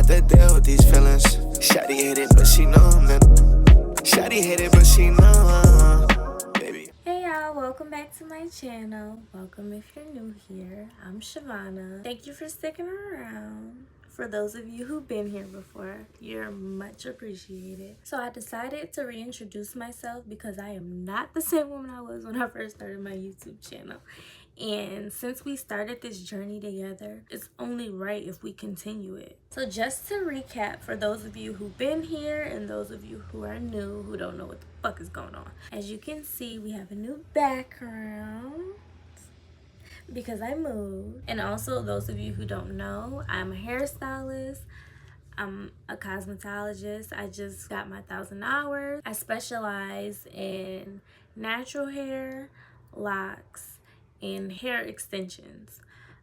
have to deal with these feelings. Shawty hate it, but she know I'm Shawty hate it, but she know baby. Hey y'all, welcome back to my channel. Welcome if you're new here. I'm Sha'Vonna. Thank you for sticking around. For those of you who've been here before, you're much appreciated. So I decided to reintroduce myself because I am not the same woman I was when I first started my YouTube channel. And since we started this journey together, it's only right if we continue it. So just to recap, for those of you who've been here and those of you who are new, who don't know what the fuck is going on. As you can see, we have a new background because I moved. And also, those of you who don't know, I'm a hairstylist. I'm a cosmetologist. I just got my 1,000 hours. I specialize in natural hair, locks, and hair extensions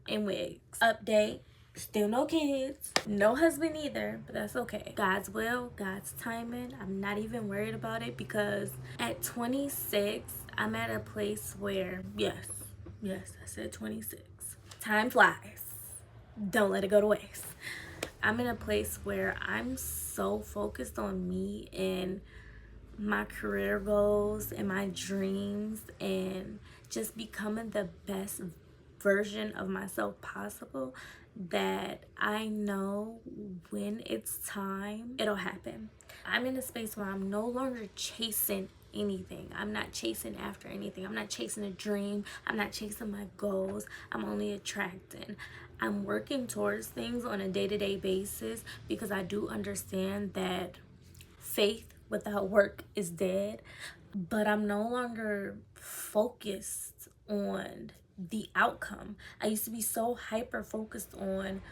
and wigs. Update, still no kids, no husband either, but that's okay. God's will, God's timing. I'm not even worried about it because at 26, I'm at a place where, yes, I said 26. Time flies. Don't let it go to waste. I'm in a place where I'm so focused on me and my career goals and my dreams and just becoming the best version of myself possible that I know when it's time, it'll happen. I'm in a space where I'm no longer chasing anything. I'm not chasing after anything. I'm not chasing a dream. I'm not chasing my goals. I'm only attracting. I'm working towards things on a day-to-day basis because I do understand that faith without work is dead, but I'm no longer focused on the outcome. I used to be so hyper focused on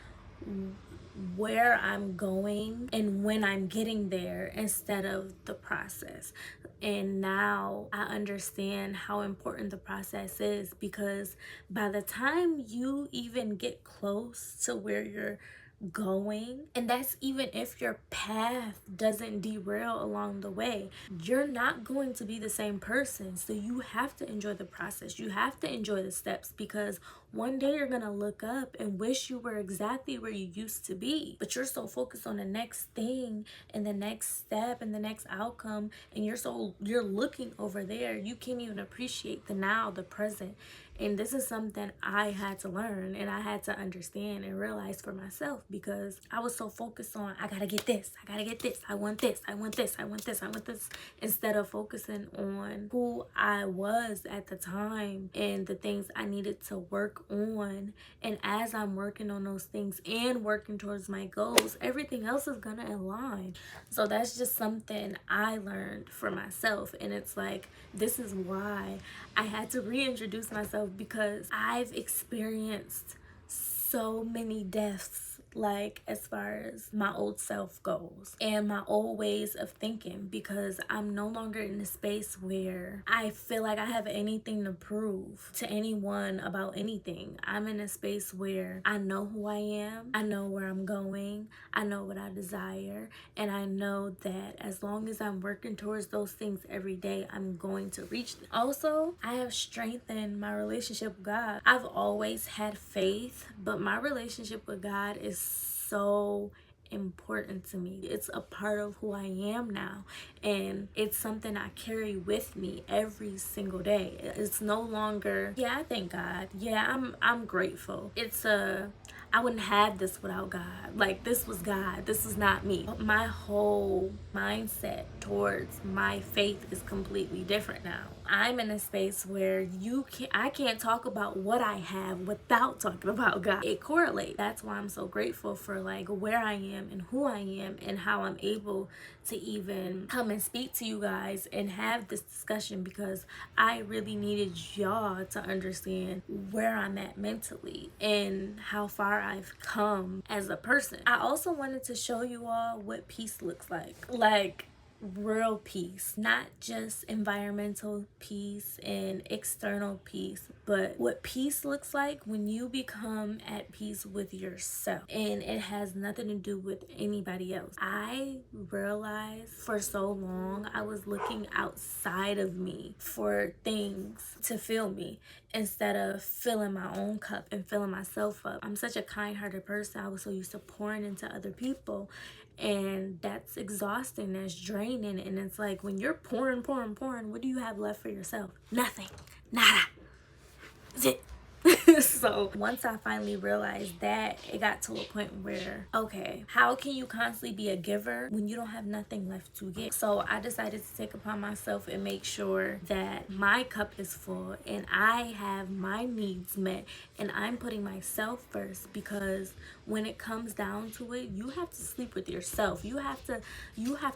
where I'm going and when I'm getting there instead of the process. And now I understand how important the process is, because by the time you even get close to where you're going, and that's even if your path doesn't derail along the way, you're not going to be the same person. So you have to enjoy the process. You have to enjoy the steps, because one day you're gonna look up and wish you were exactly where you used to be, but you're so focused on the next thing and the next step and the next outcome, and you're looking over there, you can't even appreciate the now, the present. And this is something I had to learn and I had to understand and realize for myself, because I was so focused on, I gotta get this, I gotta get this, I want this, I want this, I want this, I want this, instead of focusing on who I was at the time and the things I needed to work on. And as I'm working on those things and working towards my goals, everything else is gonna align. So that's just something I learned for myself. And it's like, this is why I had to reintroduce myself, because I've experienced so many deaths, like as far as my old self goes and my old ways of thinking, because I'm no longer in a space where I feel like I have anything to prove to anyone about anything. I'm in a space where I know who I am, I know where I'm going, I know what I desire, and I know that as long as I'm working towards those things every day, I'm going to reach them. Also, I have strengthened my relationship with God. I've always had faith, but my relationship with God is so important to me. It's a part of who I am now, and it's something I carry with me every single day. It's no longer, yeah, I thank God, yeah, I'm grateful. It's I wouldn't have this without God. Like, this was God, this is not me. My whole mindset towards my faith is completely different now. I'm in a space where I can't talk about what I have without talking about God. It correlates. That's why I'm so grateful for like where I am and who I am and how I'm able to even come and speak to you guys and have this discussion, because I really needed y'all to understand where I'm at mentally and how far I've come as a person. I also wanted to show you all what peace looks like real peace, not just environmental peace and external peace, but what peace looks like when you become at peace with yourself, and it has nothing to do with anybody else. I realized for so long I was looking outside of me for things to fill me, instead of filling my own cup and filling myself up. I'm such a kind-hearted person. I was so used to pouring into other people, and that's exhausting, that's draining. And it's like, when you're pouring, what do you have left for yourself? Nothing. Nada. That's it. So once I finally realized that, it got to a point where, okay, how can you constantly be a giver when you don't have nothing left to give? So I decided to take upon myself and make sure that my cup is full and I have my needs met, and I'm putting myself first, because when it comes down to it, you have to sleep with yourself. You have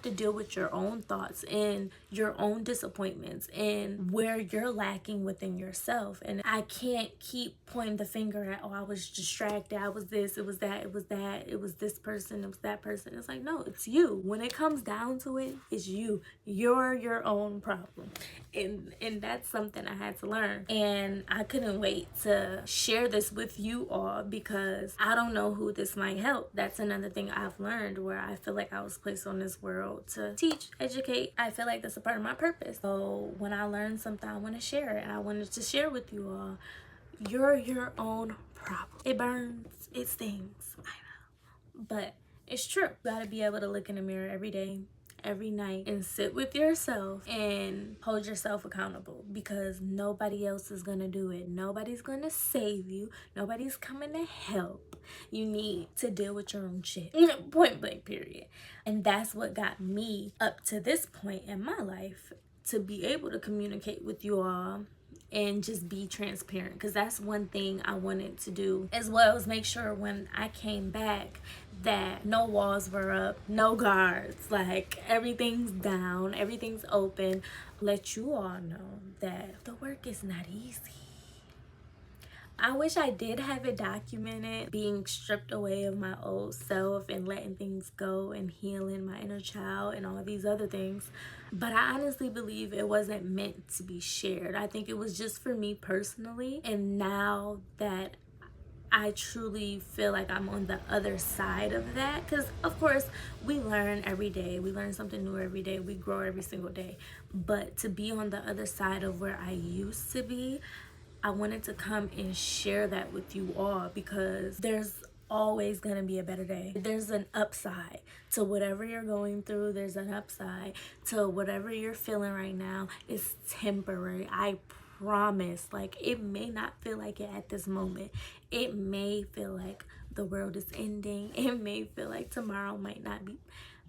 to deal with your own thoughts and your own disappointments and where you're lacking within yourself. And I can't keep pointing the finger at, oh, I was distracted, I was this, it was that, it was that, it was this person, it was that person. It's like, no, it's you. When it comes down to it, it's you. You're your own problem. And that's something I had to learn. And I couldn't wait to share this with you all, because I don't know who this might help. That's another thing I've learned, where I feel like I was placed on this world to teach, educate. I feel like that's a part of my purpose. So when I learn something, I want to share it. And I wanted to share with you all. You're your own problem. It burns, it stings, I know, but it's true. You gotta be able to look in the mirror every day, every night, and sit with yourself and hold yourself accountable, because nobody else is gonna do it. Nobody's gonna save you. Nobody's coming to help. You need to deal with your own shit. Point blank, period. And that's what got me up to this point in my life, to be able to communicate with you all and just be transparent, because that's one thing I wanted to do, as well as make sure when I came back that no walls were up, no guards, like everything's down, everything's open. Let you all know that the work is not easy. I wish I did have it documented, being stripped away of my old self and letting things go and healing my inner child and all these other things. But I honestly believe it wasn't meant to be shared. I think it was just for me personally. And now that I truly feel like I'm on the other side of that, because of course we learn every day, we learn something new every day, we grow every single day. But to be on the other side of where I used to be, I wanted to come and share that with you all, because there's always going to be a better day. There's an upside to whatever you're going through. There's an upside to whatever you're feeling right now. It's temporary. I promise. Like, it may not feel like it at this moment. It may feel like the world is ending. It may feel like tomorrow might not be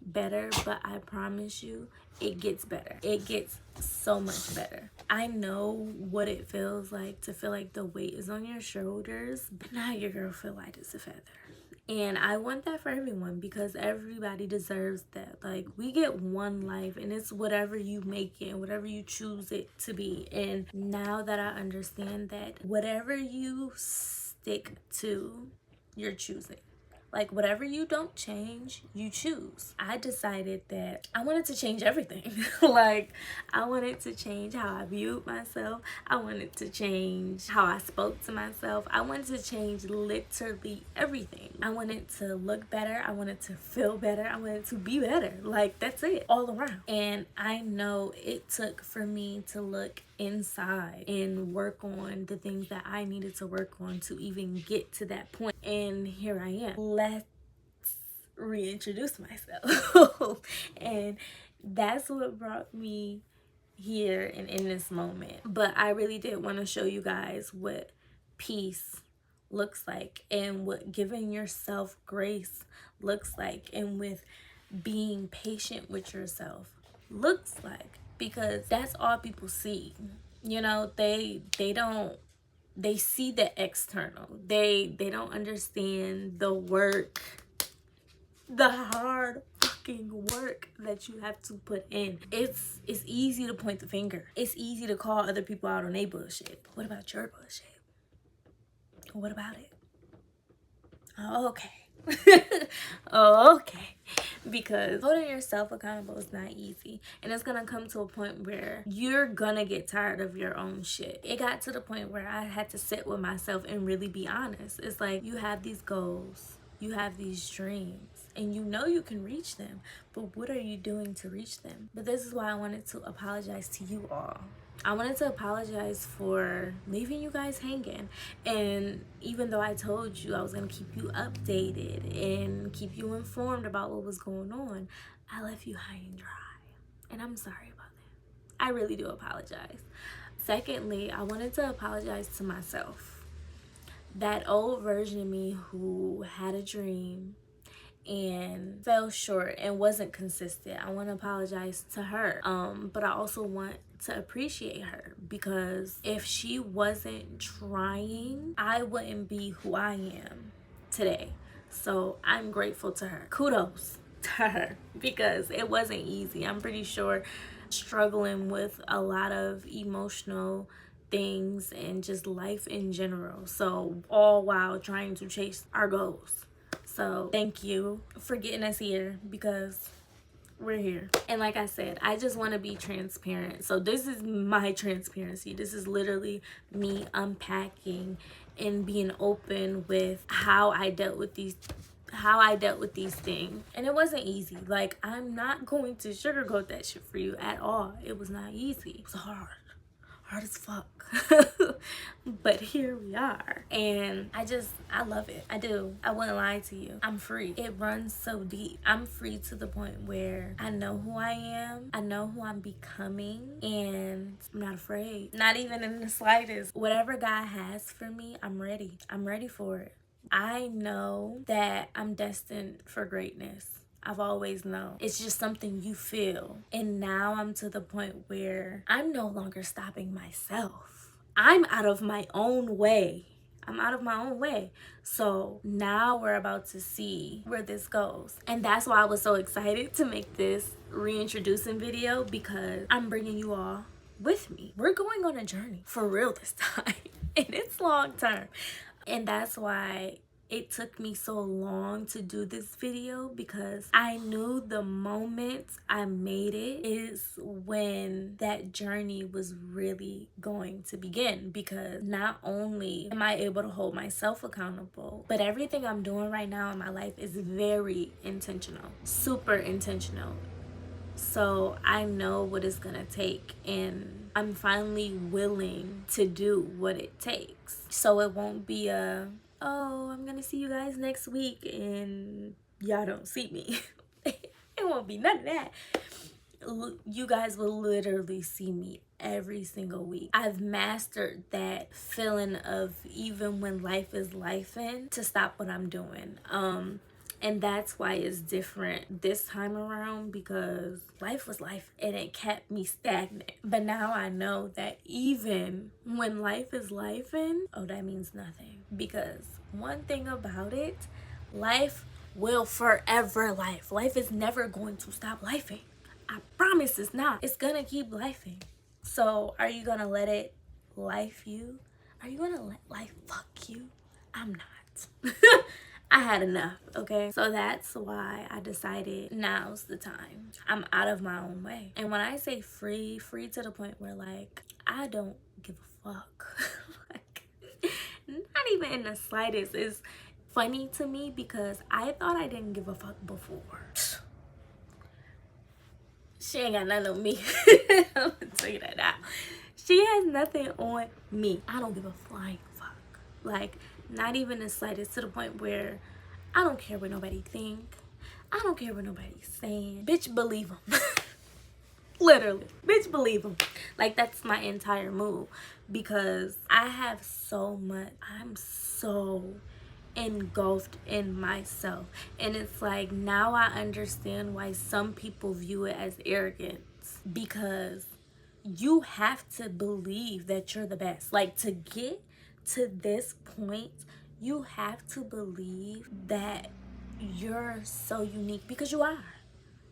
better, but I promise you, it gets better. It gets so much better. I know what it feels like to feel like the weight is on your shoulders, but now your girl feel light as a feather. And I want that for everyone, because everybody deserves that. Like, we get one life, and it's whatever you make it and whatever you choose it to be. And now that I understand that whatever you stick to, you're choosing. Like, whatever you don't change, you choose. I decided that I wanted to change everything. Like, I wanted to change how I viewed myself. I wanted to change how I spoke to myself. I wanted to change literally everything. I wanted to look better. I wanted to feel better. I wanted to be better. Like, that's it, all around. And I know it took for me to look inside and work on the things that I needed to work on to even get to that point. And here I am. Let's reintroduce myself. And that's what brought me here and in this moment. But I really did want to show you guys what peace looks like, and what giving yourself grace looks like, and with being patient with yourself looks like, because that's all people see. You know, they see the external. They don't understand the work, the hard fucking work that you have to put in. It's easy to point the finger. It's easy to call other people out on their bullshit. But what about your bullshit? What about it? Oh, okay. Oh, okay. Because holding yourself accountable is not easy, and it's gonna come to a point where you're gonna get tired of your own shit. It got to the point where I had to sit with myself and really be honest. It's like, you have these goals, you have these dreams, and you know you can reach them, but what are you doing to reach them? But this is why I wanted to apologize to you all. I wanted to apologize for leaving you guys hanging. And even though I told you I was going to keep you updated and keep you informed about what was going on, I left you high and dry. And I'm sorry about that. I really do apologize. Secondly, I wanted to apologize to myself. That old version of me who had a dream and fell short and wasn't consistent, I want to apologize to her. But I also want to appreciate her, because if she wasn't trying, I wouldn't be who I am today. So I'm grateful to her. Kudos to her, because it wasn't easy. I'm pretty sure struggling with a lot of emotional things and just life in general. So all while trying to chase our goals. So thank you for getting us here, because we're here. And like I said, I just want to be transparent. So this is my transparency. This is literally me unpacking and being open with how I dealt with these things. And it wasn't easy. Like, I'm not going to sugarcoat that shit for you at all. It was not easy. It was hard as fuck. But here we are, and I love it. I do. I wouldn't lie to you. I'm free. It runs so deep. I'm free to the point where I know who I am, I know who I'm becoming, and I'm not afraid, not even in the slightest. Whatever God has for me, I'm ready for it. I know that I'm destined for greatness. I've always known. It's just something you feel. And now I'm to the point where I'm no longer stopping myself. I'm out of my own way. So now we're about to see where this goes. And that's why I was so excited to make this reintroducing video, because I'm bringing you all with me. We're going on a journey for real this time. And it's long term. And that's why it took me so long to do this video, because I knew the moment I made it is when that journey was really going to begin. Because not only am I able to hold myself accountable, but everything I'm doing right now in my life is very intentional, super intentional. So I know what it's gonna take, and I'm finally willing to do what it takes. So it won't be oh, I'm gonna see you guys next week and y'all don't see me. It won't be none of that. You guys will literally see me every single week. I've mastered that feeling of, even when life is lifing, to stop what I'm doing. And that's why it's different this time around, because life was life and it kept me stagnant. But now I know that even when life is lifing, oh, that means nothing. Because one thing about it, life will forever life. Life is never going to stop lifing. I promise it's not. It's gonna keep lifing. So are you gonna let it life you? Are you gonna let life fuck you? I'm not. I had enough, okay? So that's why I decided now's the time. I'm out of my own way. And when I say free to the point where, like, I don't give a fuck. Like, not even in the slightest. It's funny to me because I thought I didn't give a fuck before. She ain't got nothing on me. I'm gonna tell you that now. She has nothing on me. I don't give a flying fuck. Like, not even the slightest, to the point where I don't care what nobody think. I don't care what nobody's saying. Bitch, believe them. Literally. Bitch, believe them. Like, that's my entire move. Because I have so much. I'm so engulfed in myself. And it's like, now I understand why some people view it as arrogance. Because you have to believe that you're the best. Like, to get to this point, you have to believe that you're so unique, because you are.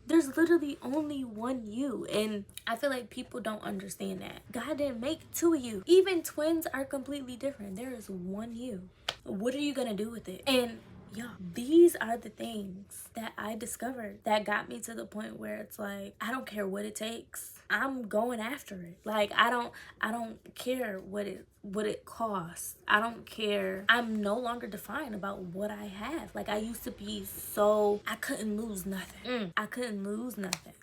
There's literally only one you, and I feel like people don't understand that. God didn't make two of you. Even twins are completely different. There is one you. What are you gonna do with it? And yeah, these are the things that I discovered that got me to the point where it's like, I don't care what it takes. I'm going after it. Like, I don't care what it costs. I don't care. I'm no longer defined about what I have. Like, I used to be so, I couldn't lose nothing. I couldn't lose nothing.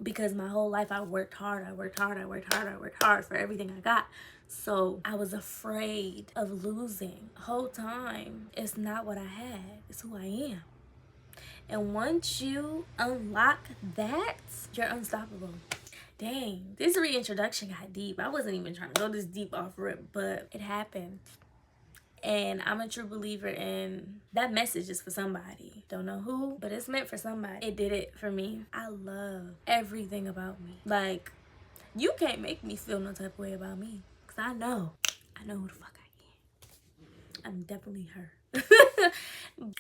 because my whole life I worked hard for everything I got. So I was afraid of losing. The whole time, it's not what I had, it's who I am. And once you unlock that, you're unstoppable. Dang, this reintroduction got deep. I wasn't even trying to go this deep off rip, but it happened. And I'm a true believer in that message is for somebody. Don't know who, but it's meant for somebody. It did it for me. I love everything about me. Like, you can't make me feel no type of way about me. Because I know who the fuck I am. I'm definitely her.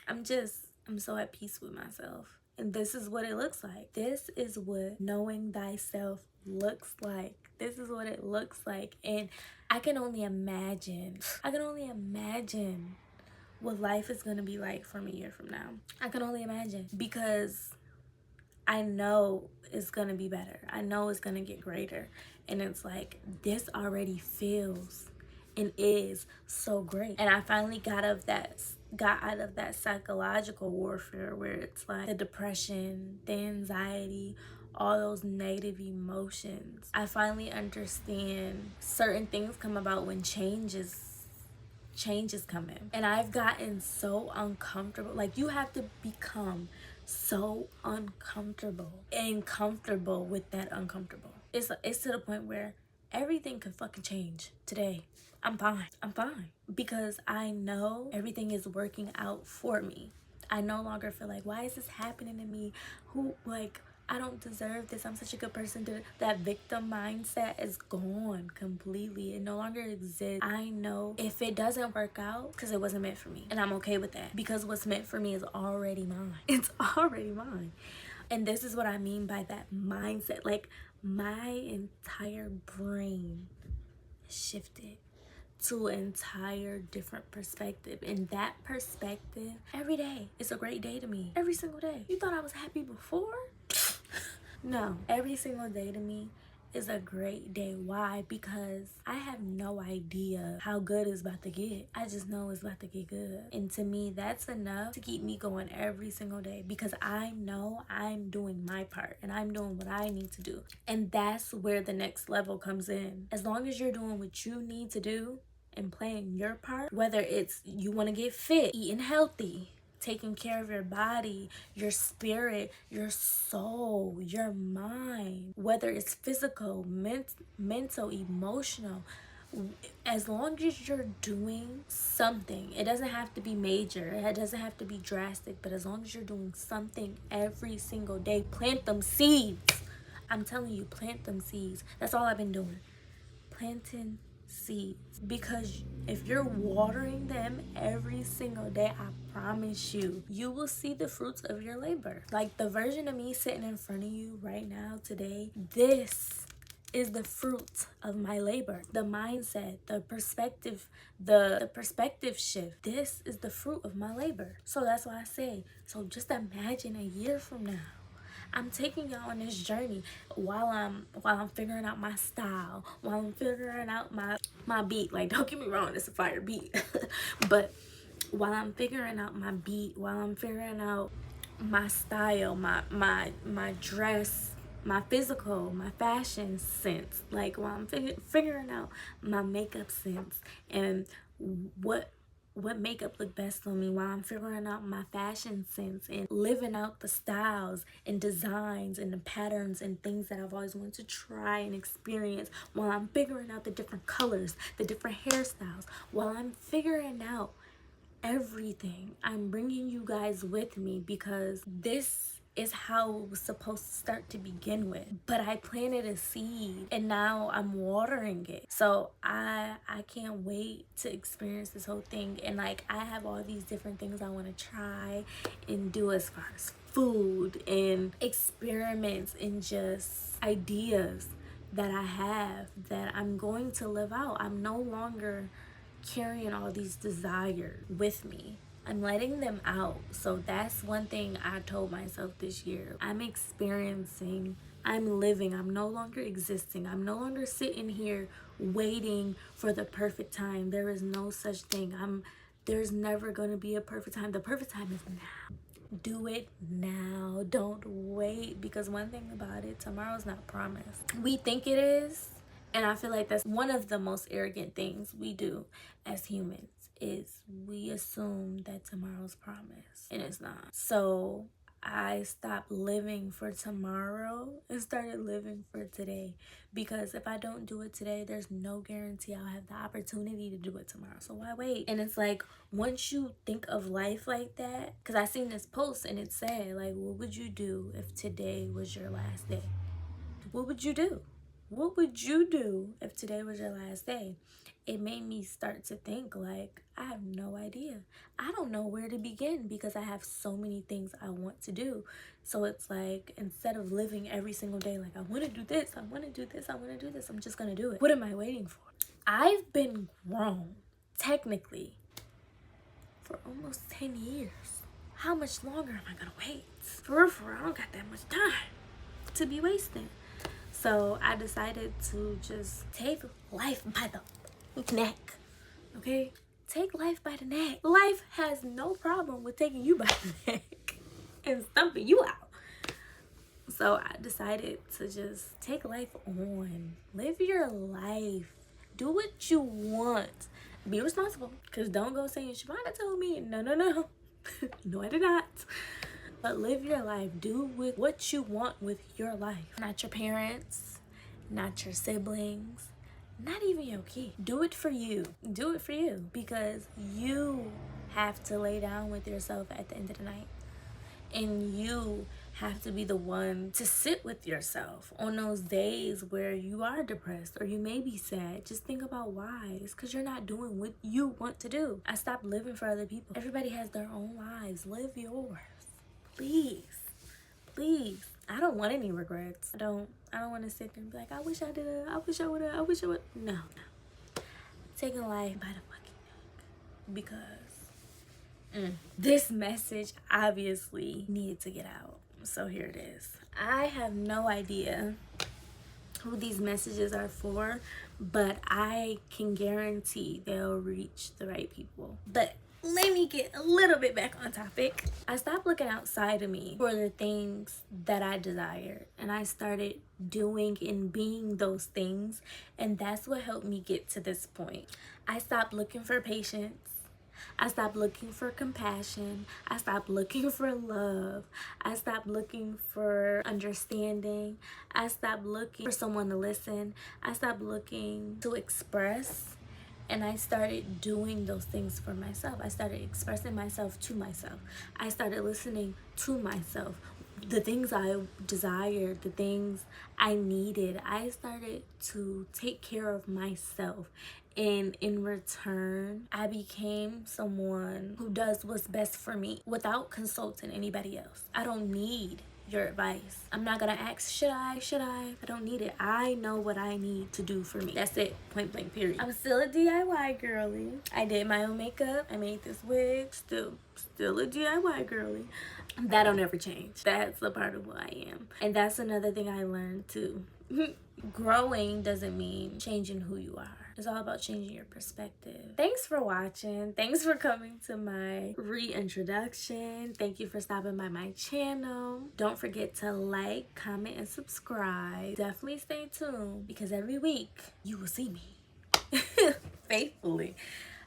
I'm so at peace with myself. And this is what it looks like. This is what knowing thyself looks like. This is what it looks like. And I can only imagine what life is going to be like from a year from now. I can only imagine, because I know it's going to be better. I know it's going to get greater. And it's like, this already feels and is so great. And I finally got out of that psychological warfare where it's like the depression, the anxiety, all those negative emotions. I finally understand certain things come about when change is coming. And I've gotten so uncomfortable. Like, you have to become so uncomfortable and comfortable with that uncomfortable. It's to the point where everything can fucking change today. I'm fine because I know everything is working out for me. I no longer feel like, why is this happening to me? I don't deserve this. I'm such a good person. That victim mindset is gone completely. It no longer exists. I know if it doesn't work out, because it wasn't meant for me. And I'm okay with that. Because what's meant for me is already mine. It's already mine. And this is what I mean by that mindset. Like, my entire brain shifted to an entire different perspective. And that perspective, every day, it's a great day to me. Every single day. You thought I was happy before? No, every single day to me is a great day. Why? Because I have no idea how good it's about to get. I just know it's about to get good. And to me, that's enough to keep me going every single day, because I know I'm doing my part and I'm doing what I need to do. And that's where the next level comes in. As long as you're doing what you need to do and playing your part, whether it's you want to get fit, eating healthy, taking care of your body, your spirit, your soul, your mind, whether it's physical, mental, emotional, as long as you're doing something, it doesn't have to be major, it doesn't have to be drastic, but as long as you're doing something every single day, plant them seeds. I'm telling you, plant them seeds. That's all I've been doing. Planting seeds. Because if you're watering them every single day, I promise you will see the fruits of your labor. Like the version of me sitting in front of you right now today, this is the fruit of my labor. The mindset, the perspective, the perspective shift. This is the fruit of my labor. So that's why I say, so just imagine a year from now, I'm taking y'all on this journey while I'm figuring out my style, while I'm figuring out my beat. Like, don't get me wrong, it's a fire beat. But while I'm figuring out my beat, while I'm figuring out my style, my dress, my physical, my fashion sense, like while I'm figuring out my makeup sense and what makeup look best on me, while I'm figuring out my fashion sense and living out the styles and designs and the patterns and things that I've always wanted to try and experience, while I'm figuring out the different colors, the different hairstyles, while I'm figuring out everything, I'm bringing you guys with me, because this is how it was supposed to start to begin with. But I planted a seed and now I'm watering it. So I can't wait to experience this whole thing. And like, I have all these different things I want to try and do as far as food and experiments and just ideas that I have that I'm going to live out. I'm no longer carrying all these desires with me. I'm letting them out. So that's one thing I told myself this year. I'm experiencing, I'm living, I'm no longer existing. I'm no longer sitting here waiting for the perfect time. There is no such thing. There's never going to be a perfect time. The perfect time is now. Do it now. Don't wait, because one thing about it, tomorrow's not promised. We think it is, and I feel like that's one of the most arrogant things we do as humans, is we assume that tomorrow's promised, and it's not. So I stopped living for tomorrow and started living for today, because if I don't do it today, there's no guarantee I'll have the opportunity to do it tomorrow. So why wait? And it's like, once you think of life like that, because I seen this post and it said, like, what would you do if today was your last day? What would you do? What would you do if today was your last day? It made me start to think, like, I have no idea. I don't know where to begin, because I have so many things I want to do. So it's like, instead of living every single day like, I want to do this, I want to do this, I want to do this, I'm just going to do it. What am I waiting for? I've been grown, technically, for almost 10 years. How much longer am I going to wait? For real, I don't got that much time to be wasting. So I decided to just take life by the neck, okay? Take life by the neck. Life has no problem with taking you by the neck and stumping you out. So I decided to just take life on. Live your life. Do what you want. Be responsible. Because don't go saying, Sha'Vonna told me. No. No, I did not. But live your life. Do with what you want with your life. Not your parents, not your siblings, not even your kid. Do it for you. Do it for you, because you have to lay down with yourself at the end of the night. And you have to be the one to sit with yourself on those days where you are depressed or you may be sad. Just think about why. It's because you're not doing what you want to do. I stopped living for other people. Everybody has their own lives. Live yours. Please. I don't want any regrets. I don't want to sit there and be like, I wish I did it. I wish I would have. I wish I would. No. Taking life by the fucking neck. Because this message obviously needed to get out. So here it is. I have no idea who these messages are for, but I can guarantee they'll reach the right people. But let me get a little bit back on topic. I stopped looking outside of me for the things that I desired, and I started doing and being those things, and that's what helped me get to this point. I stopped looking for patience. I stopped looking for compassion. I stopped looking for love. I stopped looking for understanding. I stopped looking for someone to listen. I stopped looking to express. And I started doing those things for myself. I started expressing myself to myself. I started listening to myself. The things I desired, the things I needed, I started to take care of myself. And in return, I became someone who does what's best for me without consulting anybody else. I don't need your advice. I'm not gonna ask, should I? I don't need it. I know what I need to do for me. That's it, point blank, period. I'm still a DIY girly. I did my own makeup. I made this wig. Still a DIY girly. That don't ever change. That's a part of who I am. And that's another thing I learned too. Growing doesn't mean changing who you are. It's all about changing your perspective. Thanks for watching. Thanks for coming to my reintroduction. Thank you for stopping by my channel. Don't forget to like, comment, and subscribe. Definitely stay tuned, because every week you will see me faithfully.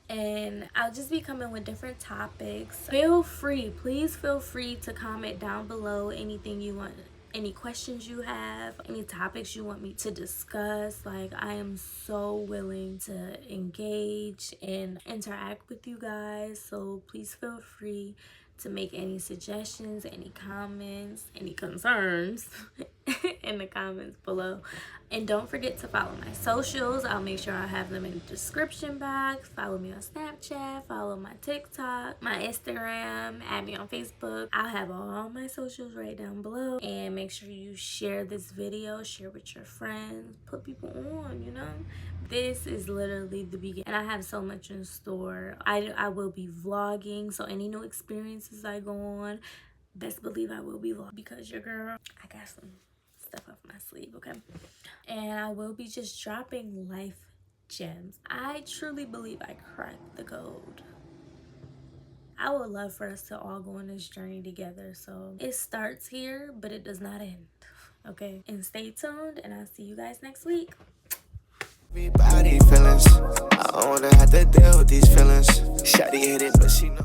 And I'll just be coming with different topics. Please feel free to comment down below anything you want, any questions you have, any topics you want me to discuss. Like, I am so willing to engage and interact with you guys. So please feel free to make any suggestions, any comments, any concerns in the comments below. And don't forget to follow my socials. I'll make sure I have them in the description box. Follow me on Snapchat, follow my TikTok, my Instagram, add me on Facebook. I'll have all my socials right down below. And make sure you share this video, share with your friends, put people on, you know? This is literally the beginning, and I have so much in store. I will be vlogging, so any new experiences I go on, best believe I will be vlogging, because your girl, I got some stuff up my sleeve, okay? And I will be just dropping life gems. I truly believe I cracked the code. I would love for us to all go on this journey together. So it starts here, but it does not end. Okay, and stay tuned, and I'll see you guys next week. Everybody feelings. I don't wanna have to deal with these feelings. Shawty hit it, but she know.